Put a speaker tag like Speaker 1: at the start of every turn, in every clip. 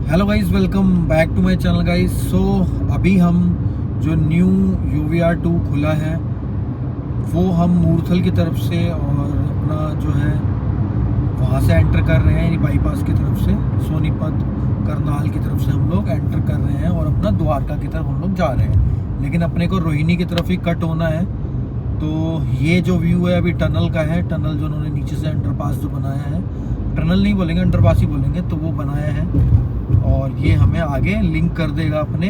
Speaker 1: Hello guys, welcome back to my channel guys. So अभी हम जो न्यू UVR2 खुला है वो हम मूर्थल की तरफ से और अपना जो है वहाँ से एंटर कर रहे हैं, यानी बाईपास की तरफ से सोनीपत करनाल की तरफ से हम लोग एंटर कर रहे हैं और अपना द्वारका की तरफ हम लोग जा रहे हैं। लेकिन अपने को रोहिणी की तरफ ही कट होना है। तो ये जो व्यू है अभी टनल का है। टनल जो उन्होंने नीचे से अंडरपास जो बनाया है, टनल नहीं बोलेंगे अंडरपास ही बोलेंगे, तो वो बनाया है और ये हमें आगे लिंक कर देगा अपने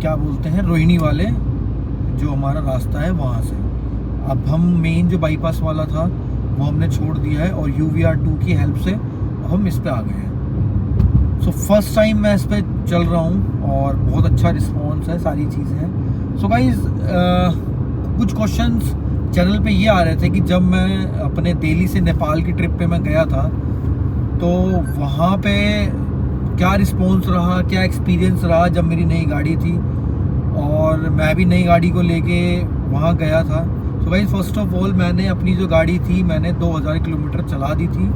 Speaker 1: क्या बोलते हैं रोहिणी वाले जो हमारा रास्ता है वहाँ से। अब हम मेन जो बाईपास वाला था वो हमने छोड़ दिया है और UVR2 की हेल्प से अब हम इस पे आ गए हैं। सो फर्स्ट टाइम मैं इस पे चल रहा हूँ और बहुत अच्छा रिस्पॉन्स है, सारी चीज़ें हैं। सो गाइज कुछ क्वेश्चंस चैनल पे ये आ रहे थे कि जब मैं अपने दिल्ली से नेपाल की ट्रिप पे मैं गया था तो वहाँ पे क्या रिस्पॉन्स रहा, क्या एक्सपीरियंस रहा जब मेरी नई गाड़ी थी और मैं भी नई गाड़ी को लेके वहाँ गया था। तो भाई फर्स्ट ऑफ ऑल मैंने अपनी जो गाड़ी थी मैंने 2000 किलोमीटर चला दी थी,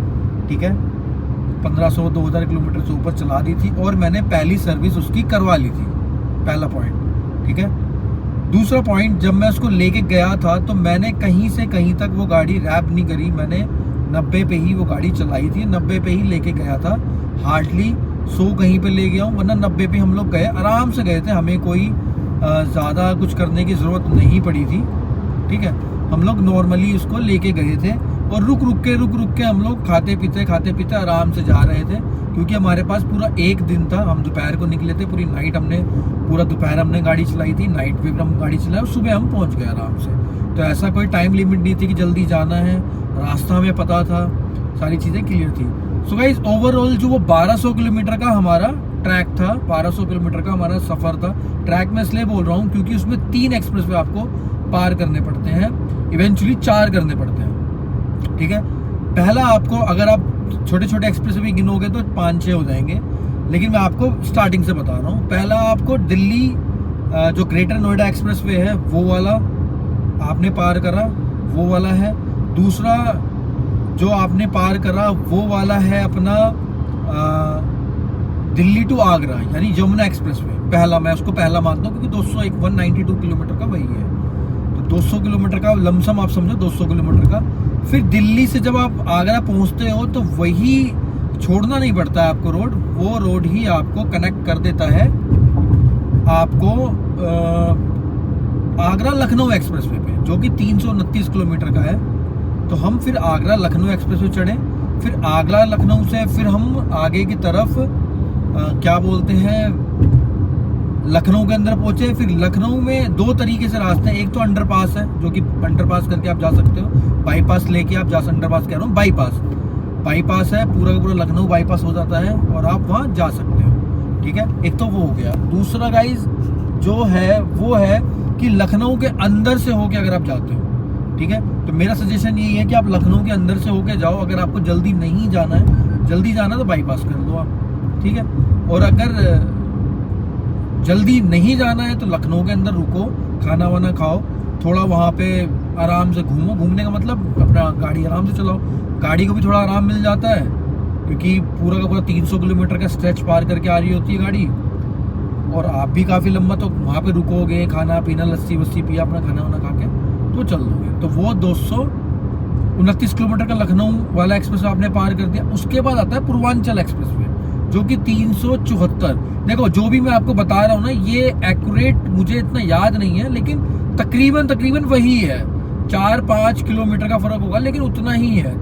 Speaker 1: ठीक है, 1500-2000 किलोमीटर से ऊपर चला दी थी और मैंने पहली सर्विस उसकी करवा ली थी, पहला पॉइंट, ठीक है। दूसरा पॉइंट, जब मैं उसको लेके गया था तो मैंने कहीं से कहीं तक वो गाड़ी रैप नहीं करी, मैंने 90 पे ही वो गाड़ी चलाई थी, 90 पे ही लेके गया था, हार्डली 100 कहीं पे ले गया हूँ, वरना 90 पे हम लोग गए, आराम से गए थे, हमें कोई ज़्यादा कुछ करने की ज़रूरत नहीं पड़ी थी, ठीक है। हम लोग नॉर्मली उसको लेके गए थे और रुक रुक के हम लोग खाते पीते आराम से जा रहे थे, क्योंकि हमारे पास पूरा एक दिन था। हम दोपहर को निकले थे, पूरी नाइट हमने, पूरा दोपहर हमने गाड़ी चलाई थी, नाइट पे हम गाड़ी चलाई और सुबह हम पहुंच गए आराम से। तो ऐसा कोई टाइम लिमिट नहीं थी कि जल्दी जाना है, रास्ता हमें पता था, सारी चीज़ें क्लियर थी। सो गाइस ओवरऑल जो वो 1200 किलोमीटर का हमारा ट्रैक था, 1200 किलोमीटर का हमारा सफ़र था। ट्रैक में इसलिए बोल रहा हूँ क्योंकि उसमें 3 एक्सप्रेसवे आपको पार करने पड़ते हैं, इवेंचुअली 4 करने पड़ते हैं, ठीक है। पहला आपको, अगर आप छोटे छोटे एक्सप्रेसवे भी गिनोगे तो 5-6 हो जाएंगे, लेकिन मैं आपको स्टार्टिंग से बता रहा हूँ। पहला आपको दिल्ली जो ग्रेटर नोएडा एक्सप्रेसवे है वो वाला आपने पार करा, वो वाला है। दूसरा जो आपने पार करा वो वाला है अपना दिल्ली टू आगरा, यानी यमुना एक्सप्रेसवे। पहला, मैं उसको पहला मानता हूँ क्योंकि 192 किलोमीटर का वही है, तो 200 किलोमीटर का लमसम आप समझो, 200 किलोमीटर का। फिर दिल्ली से जब आप आगरा पहुँचते हो तो वही छोड़ना नहीं पड़ता है आपको रोड, वो रोड ही आपको कनेक्ट कर देता है आपको आगरा लखनऊ एक्सप्रेसवे पे, जो कि 329 किलोमीटर का है। तो हम फिर आगरा लखनऊ एक्सप्रेसवे चढ़े, फिर आगरा लखनऊ से फिर हम आगे की तरफ क्या बोलते हैं लखनऊ के अंदर पहुंचे। फिर लखनऊ में 2 तरीके से रास्ते हैं, एक तो अंडरपास है जो कि अंडरपास करके आप जा सकते हो, बाईपास लेके आप जा सकते, अंडरपास कह रहा हूँ, बाईपास है, पूरा का पूरा लखनऊ बाईपास हो जाता है और आप वहाँ जा सकते हो, ठीक है। एक तो वो हो गया। दूसरा गाइज जो है वो है कि लखनऊ के अंदर से होके अगर आप जाते हो, ठीक है, तो मेरा सजेशन यही है कि आप लखनऊ के अंदर से होके जाओ। अगर आपको जल्दी नहीं जाना है, जल्दी जाना तो बाईपास कर लो आप, ठीक है। और अगर जल्दी नहीं जाना है तो लखनऊ के अंदर रुको, खाना वाना खाओ, थोड़ा वहाँ पे आराम से घूमो। घूमने का मतलब अपना गाड़ी आराम से चलाओ, गाड़ी को भी थोड़ा आराम मिल जाता है क्योंकि पूरा का पूरा 300 किलोमीटर का स्ट्रेच पार करके आ रही होती है गाड़ी, और आप भी काफ़ी लंबा, तो वहाँ पे रुकोगे, खाना पीना, लस्सी वस्सी पिया, अपना खाना वाना खा के तो चल दोगे। तो वो 229 किलोमीटर का लखनऊ वाला एक्सप्रेस आपने पार कर दिया। उसके बाद आता है पूर्वांचल एक्सप्रेसवे जो कि 374। देखो जो भी मैं आपको बता रहा हूँ ना, ये एक्यूरेट मुझे इतना याद नहीं है, लेकिन तकरीबन वही है, 4-5 किलोमीटर का फर्क होगा, लेकिन उतना ही है।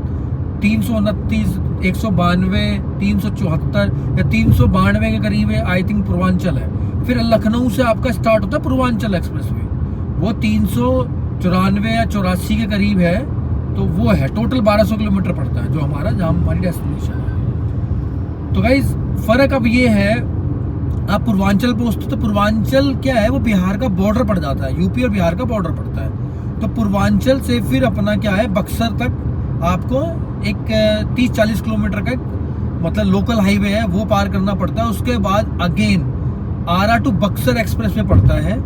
Speaker 1: 329, 192, 374 या 392 के करीब है, आई थिंक पूर्वांचल है। फिर लखनऊ से आपका स्टार्ट होता है पूर्वांचल एक्सप्रेसवे, वो 394 या 84 के करीब है, तो वो है टोटल 1200 किलोमीटर पड़ता है जो हमारा, जहाँ हमारी डेस्टिनेशन है। तो गाइज फर्क अब ये है, आप पूर्वांचल पहुंचते तो पूर्वांचल क्या है, वो बिहार का बॉर्डर पड़ जाता है, यूपी और बिहार का बॉर्डर पड़ता है। तो पूर्वांचल से फिर अपना क्या है, बक्सर तक आपको एक 30-40 किलोमीटर का मतलब लोकल हाईवे है, वो पार करना पड़ता है। उसके बाद again Arrah to Buxar expressway पड़ता है,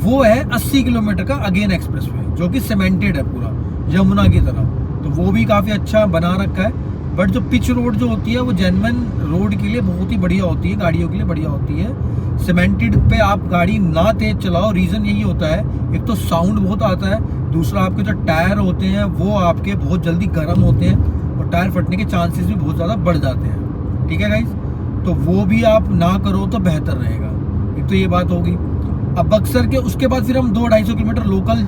Speaker 1: वो है 80 किलोमीटर का अगेन एक्सप्रेसवे, जो कि सीमेंटेड है पूरा यमुना की तरह। तो वो भी काफ़ी अच्छा बना रखा है। बट जो पिच रोड जो होती है वो जेन्युइन रोड के लिए बहुत ही बढ़िया होती है, गाड़ियों के लिए बढ़िया होती है। सीमेंटेड पे आप गाड़ी ना तेज चलाओ, रीज़न यही होता है, एक तो साउंड बहुत आता है, दूसरा आपके जो टायर होते हैं वो आपके बहुत जल्दी गर्म होते हैं और टायर फटने के चांसेस भी बहुत ज़्यादा बढ़ जाते हैं। ठीक है गाइज, तो वो भी आप ना करो तो बेहतर रहेगा। एक तो ये बात होगी। अब बक्सर के उसके बाद फिर हम 200-250 किलोमीटर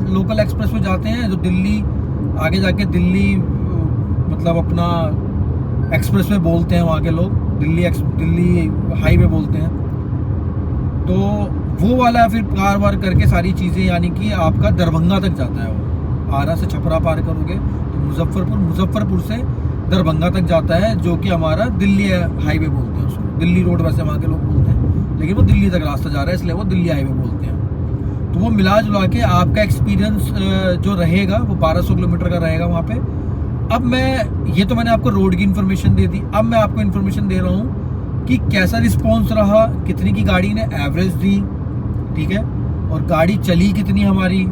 Speaker 1: लोकल एक्सप्रेस में जाते हैं, जो दिल्ली आगे जाके दिल्ली मतलब अपना एक्सप्रेस में बोलते हैं वहाँ के लोग, दिल्ली हाईवे बोलते हैं। तो वो वाला फिर पार वार करके सारी चीज़ें, यानी कि आपका दरभंगा तक जाता है वो। आरा से छपरा पार करोगे तो मुजफ्फरपुर से दरभंगा तक जाता है, जो कि हमारा दिल्ली हाईवे बोलते हैं उसको। दिल्ली रोड वैसे वहाँ के लोग बोलते हैं, लेकिन वो दिल्ली तक रास्ता जा रहा है इसलिए वो दिल्ली हाईवे बोलते हैं। तो वो मिला जुला के आपका एक्सपीरियंस जो रहेगा वो 1200 किलोमीटर का रहेगा वहाँ पे। अब ये तो मैंने आपको रोड की इन्फॉर्मेशन दे दी, अब मैं आपको इन्फॉर्मेशन दे रहा हूँ कि कैसा रिस्पॉन्स रहा, कितनी की गाड़ी ने एवरेज दी, ठीक है, और गाड़ी चली कितनी हमारी,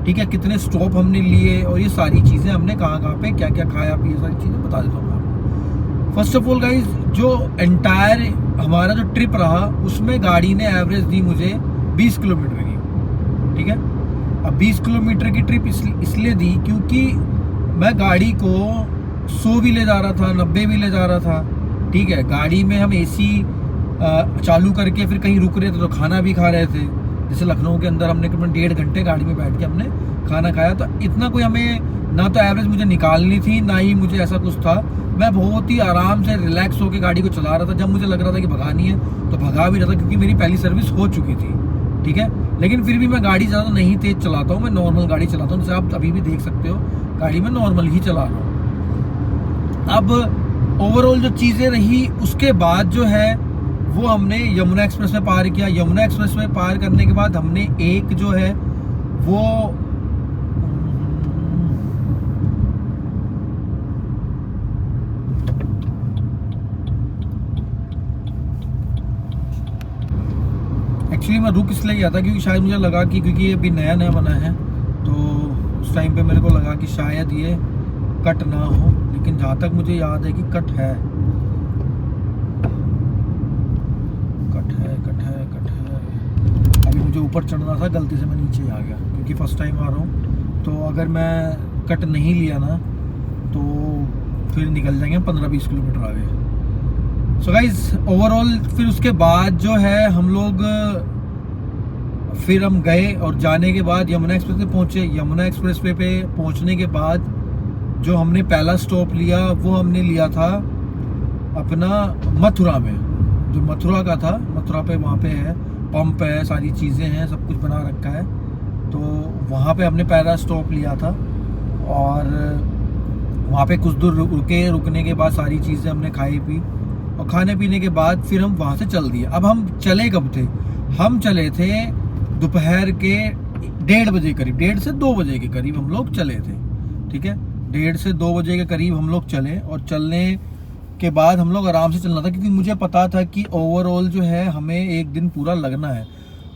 Speaker 1: ठीक है, कितने स्टॉप हमने लिए, और ये सारी चीज़ें हमने कहाँ पे क्या क्या खाया पिया, सारी चीज़ें बता देता हूँ आपको। फर्स्ट ऑफ ऑल गाइज, जो एंटायर हमारा जो ट्रिप रहा उसमें गाड़ी ने एवरेज दी मुझे 20 किलोमीटर की। ठीक है, अब 20 किलोमीटर की ट्रिप इसलिए दी क्योंकि मैं गाड़ी को 100 भी ले जा रहा था, 90 भी ले जा रहा था। ठीक है, गाड़ी में हम एसी चालू करके फिर कहीं रुक रहे थे तो खाना भी खा रहे थे। जैसे लखनऊ के अंदर हमने करीबन 1.5 घंटे गाड़ी में बैठ के हमने खाना खाया। तो इतना कोई हमें ना तो एवरेज मुझे निकालनी थी, ना ही मुझे ऐसा कुछ था। मैं बहुत ही आराम से रिलैक्स होकर गाड़ी को चला रहा था। जब मुझे लग रहा था कि भगानी है तो भगा भी रहा था, क्योंकि मेरी पहली सर्विस हो चुकी थी। ठीक है, लेकिन फिर भी मैं गाड़ी ज़्यादा नहीं तेज चलाता हूँ, मैं नॉर्मल गाड़ी चलाता हूँ। जैसे आप अभी भी देख सकते हो गाड़ी में नॉर्मल ही चला रहा हूँ। अब ओवरऑल जो चीज़ें रही उसके बाद जो है वो हमने यमुना एक्सप्रेस में पार किया। यमुना एक्सप्रेस में पार करने के बाद हमने एक जो है वो एक्चुअली मैं रुक इसलिए गया था क्योंकि शायद मुझे लगा कि क्योंकि ये अभी नया नया बना है तो उस टाइम पे मेरे को लगा कि शायद ये कट ना हो, लेकिन जहाँ तक मुझे याद है कि कट है। अभी मुझे ऊपर चढ़ना था, गलती से मैं नीचे आ गया क्योंकि फर्स्ट टाइम आ रहा हूँ। तो अगर मैं कट नहीं लिया ना तो फिर निकल जाएंगे 15-20 किलोमीटर आगे। सो गाइज ओवरऑल फिर उसके बाद जो है हम लोग फिर हम गए और जाने के बाद यमुना एक्सप्रेस पे पहुँचे। यमुना एक्सप्रेस पे पहुँचने के बाद जो हमने पहला स्टॉप लिया वो हमने लिया था अपना मथुरा में, जो मथुरा का था। मथुरा पे वहाँ पे है पंप है, सारी चीज़ें हैं, सब कुछ बना रखा है। तो वहाँ पे हमने पहला स्टॉप लिया था और वहाँ पे कुछ दूर रुकने के बाद सारी चीज़ें हमने खाई पी, और खाने पीने के बाद फिर हम वहाँ से चल दिए। अब हम चले कब थे? हम चले थे दोपहर के 1:30 बजे करीब, 1:30 से 2 बजे के करीब हम लोग चले थे। ठीक है, 1:30 से 2 बजे के करीब हम लोग चले, और चलने के बाद हम लोग आराम से चलना था क्योंकि मुझे पता था कि ओवरऑल जो है हमें एक दिन पूरा लगना है।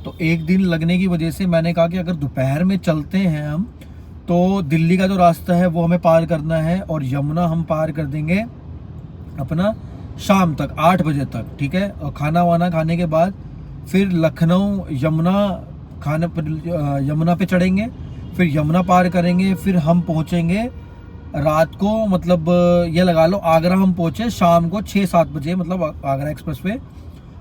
Speaker 1: तो एक दिन लगने की वजह से मैंने कहा कि अगर दोपहर में चलते हैं हम तो दिल्ली का जो रास्ता है वो हमें पार करना है, और यमुना हम पार कर देंगे अपना शाम तक 8 बजे तक। ठीक है, और खाना वाना खाने के बाद फिर लखनऊ यमुना पे चढ़ेंगे, फिर यमुना पार करेंगे, फिर हम पहुँचेंगे रात को, मतलब ये लगा लो आगरा हम पहुँचे शाम को 6-7 बजे, मतलब आगरा एक्सप्रेस पे।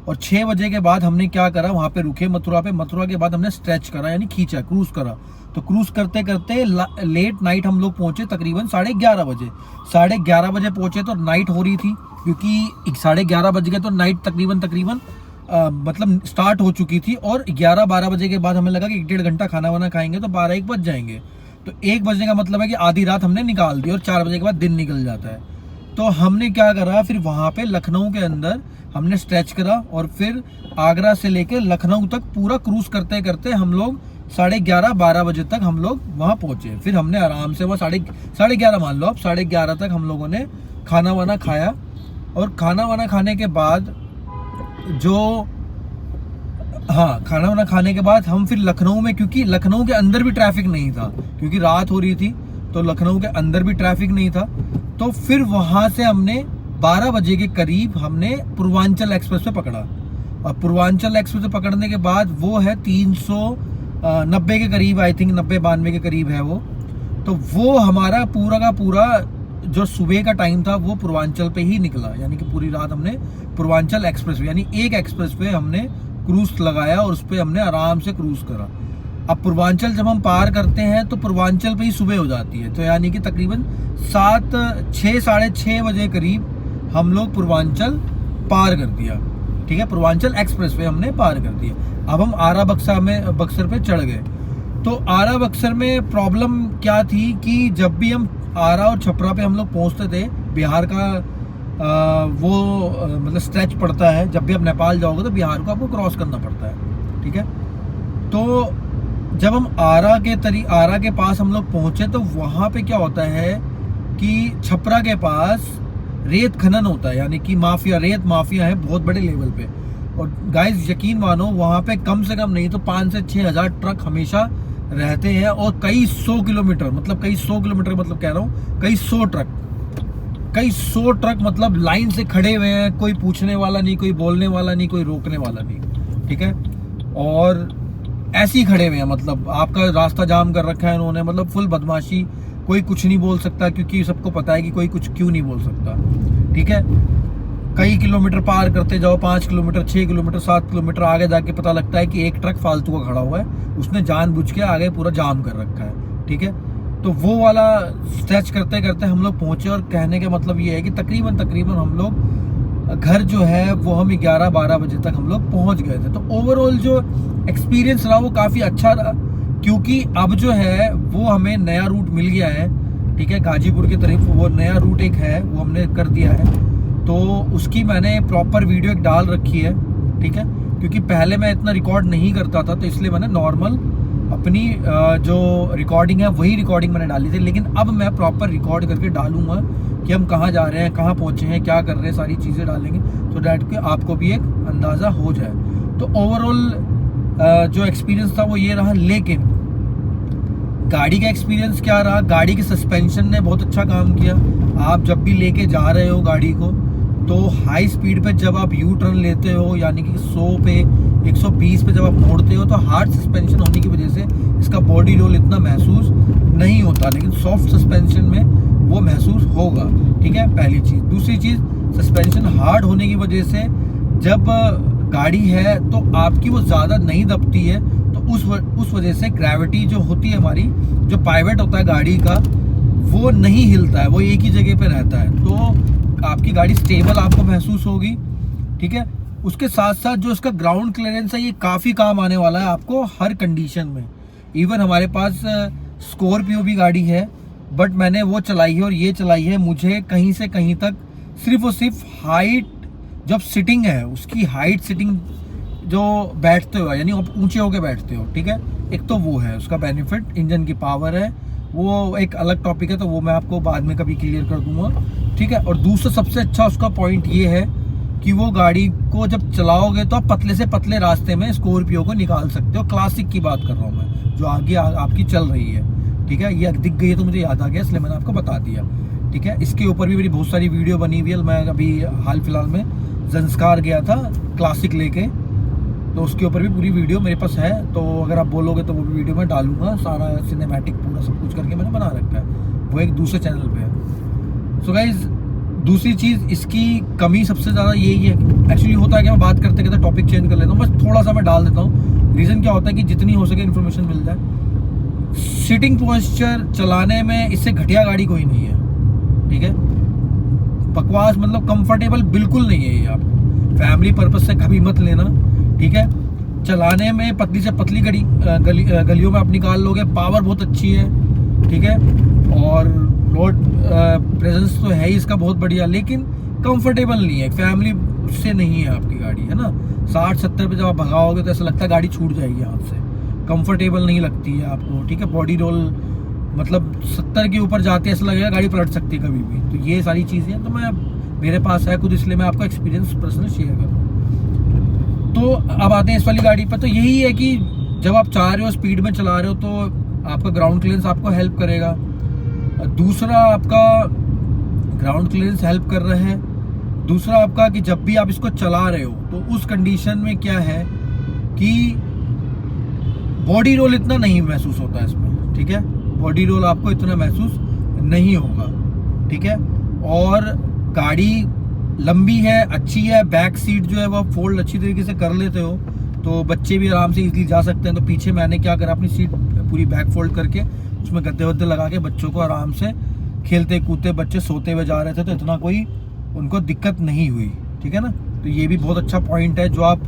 Speaker 1: और 6 बजे के बाद हमने क्या करा, वहाँ पे रुके मथुरा पे। मथुरा के बाद हमने स्ट्रेच करा, यानी खींचा, क्रूज़ करा। तो क्रूज़ करते करते लेट नाइट हम लोग पहुँचे तकरीबन 11:30 बजे। 11:30 बजे पहुँचे तो नाइट हो रही थी, क्योंकि 11:30 बज गए तो नाइट तकरीबन मतलब स्टार्ट हो चुकी थी। और 11-12 बजे के बाद हमें लगा कि 1-1.5 घंटा खाना वाना खाएंगे तो 12-1 बज जाएंगे। तो 1 बजने का मतलब है कि आधी रात हमने निकाल दी, और 4 बजे के बाद दिन निकल जाता है। तो हमने क्या करा, फिर वहाँ पे लखनऊ के अंदर हमने स्ट्रेच करा, और फिर आगरा से लेके लखनऊ तक पूरा क्रूज करते करते हम लोग 11:30-12 बजे तक हम लोग वहाँ पहुँचे। फिर हमने आराम से वहाँ 11:30 मान लो आप, 11:30 तक हम लोगों ने खाना वाना खाया। और खाना वाना खाने के बाद खाना वाना खाने के बाद हम फिर लखनऊ में, क्योंकि लखनऊ के अंदर भी ट्रैफिक नहीं था, क्योंकि रात हो रही थी तो लखनऊ के अंदर भी ट्रैफिक नहीं था। तो फिर वहाँ से हमने 12 बजे के करीब हमने पूर्वांचल एक्सप्रेस पे पकड़ा, और पूर्वांचल एक्सप्रेस पे पकड़ने के बाद वो है 390 के करीब, आई थिंक 90-92 के करीब है वो। तो वो हमारा पूरा का पूरा जो सुबह का टाइम था वो पूर्वांचल पे ही निकला, यानी कि पूरी रात हमने पूर्वांचल एक्सप्रेस यानी एक एक्सप्रेस पे हमने क्रूज लगाया और उस पर हमने आराम से क्रूज करा। अब पूर्वांचल जब हम पार करते हैं तो पूर्वांचल पे ही सुबह हो जाती है, तो यानी कि तकरीबन 6-6:30 बजे करीब हम लोग पूर्वांचल पार कर दिया। ठीक है, पूर्वांचल एक्सप्रेस वे हमने पार कर दिया। अब हम आरा बक्सर पे चढ़ गए। तो आरा बक्सर में प्रॉब्लम क्या थी कि जब भी हम आरा और छपरा पे हम लोग पहुंचते थे, बिहार का मतलब स्ट्रेच पड़ता है, जब भी आप नेपाल जाओगे तो बिहार को आपको क्रॉस करना पड़ता है। ठीक है, तो जब हम आरा के पास हम लोग पहुंचे तो वहाँ पे क्या होता है कि छपरा के पास रेत खनन होता है, यानी कि रेत माफिया है बहुत बड़े लेवल पे। और गाइस यकीन मानो वहाँ पे कम से कम नहीं तो 5 से 6 हज़ार ट्रक हमेशा रहते हैं, और कई सौ किलोमीटर मतलब कह रहा हूँ कई सौ ट्रक मतलब लाइन से खड़े हुए हैं, कोई पूछने वाला नहीं, कोई बोलने वाला नहीं, कोई रोकने वाला नहीं। ठीक है, और ऐसे ही खड़े हुए हैं, मतलब आपका रास्ता जाम कर रखा है उन्होंने, मतलब फुल बदमाशी, कोई कुछ नहीं बोल सकता क्योंकि सबको पता है कि कोई कुछ क्यों नहीं बोल सकता। ठीक है, कई किलोमीटर पार करते जाओ, 5 किलोमीटर 6 किलोमीटर 7 किलोमीटर आगे जाके पता लगता है कि एक ट्रक फालतू का खड़ा हुआ है, उसने जानबूझ के आगे पूरा जाम कर रखा है। ठीक है, तो वो वाला स्ट्रेच करते करते हम लोग पहुंचे, और कहने का मतलब ये है कि तकरीबन हम लोग घर जो है वो हम 11-12 बजे तक हम लोग पहुंच गए थे। तो ओवरऑल जो एक्सपीरियंस रहा वो काफ़ी अच्छा रहा, क्योंकि अब जो है वो हमें नया रूट मिल गया है। ठीक है, गाजीपुर की तरफ वो नया रूट एक है वो हमने कर दिया है, तो उसकी मैंने प्रॉपर वीडियो एक डाल रखी है। ठीक है, क्योंकि पहले मैं इतना रिकॉर्ड नहीं करता था, तो इसलिए मैंने नॉर्मल अपनी जो रिकॉर्डिंग है वही रिकॉर्डिंग मैंने डाली थी, लेकिन अब मैं प्रॉपर रिकॉर्ड करके डालूंगा कि हम कहाँ जा रहे हैं, कहाँ पहुँचे हैं, क्या कर रहे हैं, सारी चीज़ें डालेंगे तो डैट कि आपको भी एक अंदाज़ा हो जाए। तो ओवरऑल जो एक्सपीरियंस था वो ये रहा। लेकिन गाड़ी का एक्सपीरियंस क्या रहा, गाड़ी के सस्पेंशन ने बहुत अच्छा काम किया। आप जब भी लेके जा रहे हो गाड़ी को, तो हाई स्पीड पे जब आप यू टर्न लेते हो, यानी कि 100 पे 120 पे जब आप मोड़ते हो, तो हार्ड सस्पेंशन होने की वजह से इसका बॉडी रोल इतना महसूस नहीं होता, लेकिन सॉफ्ट सस्पेंशन में वो महसूस होगा। ठीक है, पहली चीज़। दूसरी चीज़, सस्पेंशन हार्ड होने की वजह से जब गाड़ी है तो आपकी वो ज़्यादा नहीं दबती है, तो उस वजह से ग्रेविटी जो होती है हमारी, जो पाइवट होता है गाड़ी का, वो नहीं हिलता है, वो एक ही जगह पे रहता है, तो आपकी गाड़ी स्टेबल आपको महसूस होगी। ठीक है, उसके साथ साथ जो इसका ग्राउंड क्लियरेंस है ये काफ़ी काम आने वाला है आपको हर कंडीशन में। इवन हमारे पास स्कॉर्पियो भी गाड़ी है, बट मैंने वो चलाई है और ये चलाई है, मुझे कहीं से कहीं तक सिर्फ और सिर्फ हाइट, जब सिटिंग है उसकी हाइट सिटिंग जो बैठते हो, यानी आप ऊंचे होके बैठते हो। ठीक है, एक तो वो है उसका बेनिफिट, इंजन की पावर है, वो एक अलग टॉपिक है, तो वो मैं आपको बाद में कभी क्लियर कर दूंगा। ठीक है, और दूसरा सबसे अच्छा उसका पॉइंट ये है कि वो गाड़ी को जब चलाओगे तो आप पतले से पतले रास्ते में स्कॉर्पियो को निकाल सकते हो। क्लासिक की बात कर रहा हूँ मैं, जो आगे आपकी चल रही है। ठीक है, ये दिख गई है तो मुझे याद आ गया, इसलिए मैंने आपको बता दिया। ठीक है, इसके ऊपर भी मेरी बहुत सारी वीडियो बनी हुई है। मैं अभी हाल फिलहाल में ज़ंस्कार गया था क्लासिक लेके, तो उसके ऊपर भी पूरी वीडियो मेरे पास है, तो अगर आप बोलोगे तो वो भी वीडियो मैं डालूंगा, सारा सिनेमैटिक पूरा सब कुछ करके मैंने बना रखा है, वो एक दूसरे चैनल पे है। सो गाइज, दूसरी चीज़ इसकी कमी सबसे ज़्यादा यही है, एक्चुअली होता है कि मैं बात करते करते टॉपिक चेंज कर लेता हूँ, बस थोड़ा सा मैं डाल देता हूँ। रीज़न क्या होता है कि जितनी हो सके इन्फॉर्मेशन मिल जाए। सीटिंग पोस्चर चलाने में इससे घटिया गाड़ी कोई नहीं है। ठीक है, बकवास मतलब कंफर्टेबल बिल्कुल नहीं है ये, आपको फैमिली पर्पस से कभी मत लेना। ठीक है, चलाने में पतली से पतली गलियों में आप निकाल लोगे, पावर बहुत अच्छी है। ठीक है, और रोड प्रेजेंस तो है ही इसका बहुत बढ़िया, लेकिन कंफर्टेबल नहीं है, फैमिली से नहीं है आपकी गाड़ी, है ना। 60-70 पे जब आप भगाओगे तो ऐसा लगता है गाड़ी छूट जाएगी हाथ से, कंफर्टेबल नहीं लगती है आपको। ठीक है, बॉडी रोल मतलब 70 के ऊपर जाते ऐसा लगेगा गाड़ी पलट सकती है कभी भी। तो ये सारी चीज़ें हैं, तो मैं मेरे पास है खुद, इसलिए मैं आपको एक्सपीरियंस पर्सनल शेयर कर रहा हूँ। तो अब आते हैं इस वाली गाड़ी पर। तो यही है कि जब आप चाह रहे हो स्पीड में चला रहे हो तो आपका ग्राउंड क्लियरेंस आपको हेल्प करेगा। दूसरा आपका ग्राउंड क्लियरेंस हेल्प कर रहा है। दूसरा आपका कि जब भी आप इसको चला रहे हो तो उस कंडीशन में क्या है कि बॉडी रोल इतना नहीं महसूस होता है इसमें, ठीक है, बॉडी रोल आपको इतना महसूस नहीं होगा, ठीक है। और गाड़ी लंबी है, अच्छी है, बैक सीट जो है वो फोल्ड अच्छी तरीके से कर लेते हो तो बच्चे भी आराम से इजीली जा सकते हैं। तो पीछे मैंने क्या करा, अपनी सीट पूरी बैक फोल्ड करके उसमें गद्दे वद्दे लगा के बच्चों को आराम से खेलते कूदते, बच्चे सोते हुए जा रहे थे तो इतना कोई उनको दिक्कत नहीं हुई, ठीक है ना। तो ये भी बहुत अच्छा पॉइंट है जो आप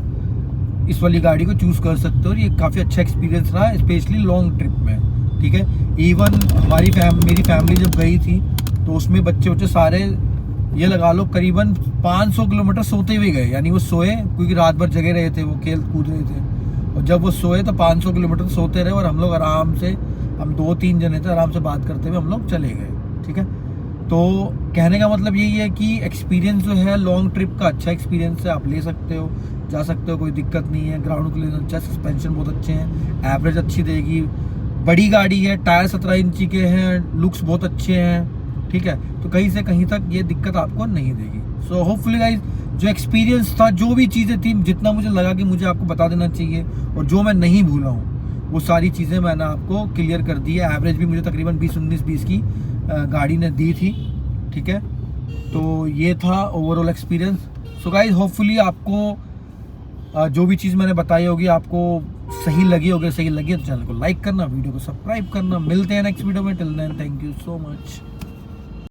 Speaker 1: इस वाली गाड़ी को चूज़ कर सकते हो और ये काफ़ी अच्छा एक्सपीरियंस रहा, स्पेशली लॉन्ग ट्रिप में, ठीक है। इवन मेरी फैमिली जब गई थी तो उसमें बच्चे सारे ये लगा लो करीबन 500 किलोमीटर सोते हुए गए, यानी वो सोए क्योंकि रात भर जगे रहे थे, वो खेल कूद रहे थे, और जब वो सोए तो 500 किलोमीटर सोते रहे और हम लोग आराम से, हम 2-3 जने थे, आराम से बात करते हुए हम लोग चले गए, ठीक है। तो कहने का मतलब यही है कि एक्सपीरियंस जो है लॉन्ग ट्रिप का अच्छा एक्सपीरियंस है, आप ले सकते हो, जा सकते हो, कोई दिक्कत नहीं है। ग्राउंड क्लियरेंस अच्छा, सस्पेंशन बहुत अच्छे हैं, एवरेज अच्छी देगी, बड़ी गाड़ी है, टायर 17 इंची के हैं, लुक्स बहुत अच्छे हैं, ठीक है। तो कहीं से कहीं तक ये दिक्कत आपको नहीं देगी। सो होपफुली गाइस जो एक्सपीरियंस था, जो भी चीज़ें थी, जितना मुझे लगा कि मुझे आपको बता देना चाहिए और जो मैं नहीं भूला हूँ वो सारी चीज़ें मैंने आपको क्लियर कर दी है। एवरेज भी मुझे तकरीबन 20-19-20 की गाड़ी ने दी थी, ठीक है। तो ये था overall experience. So guys hopefully आपको जो भी चीज़ मैंने बताई होगी आपको सही लगी होगी, सही लगी तो चैनल को लाइक करना, वीडियो को सब्सक्राइब करना। मिलते हैं नेक्स्ट वीडियो में, till then thank you so much.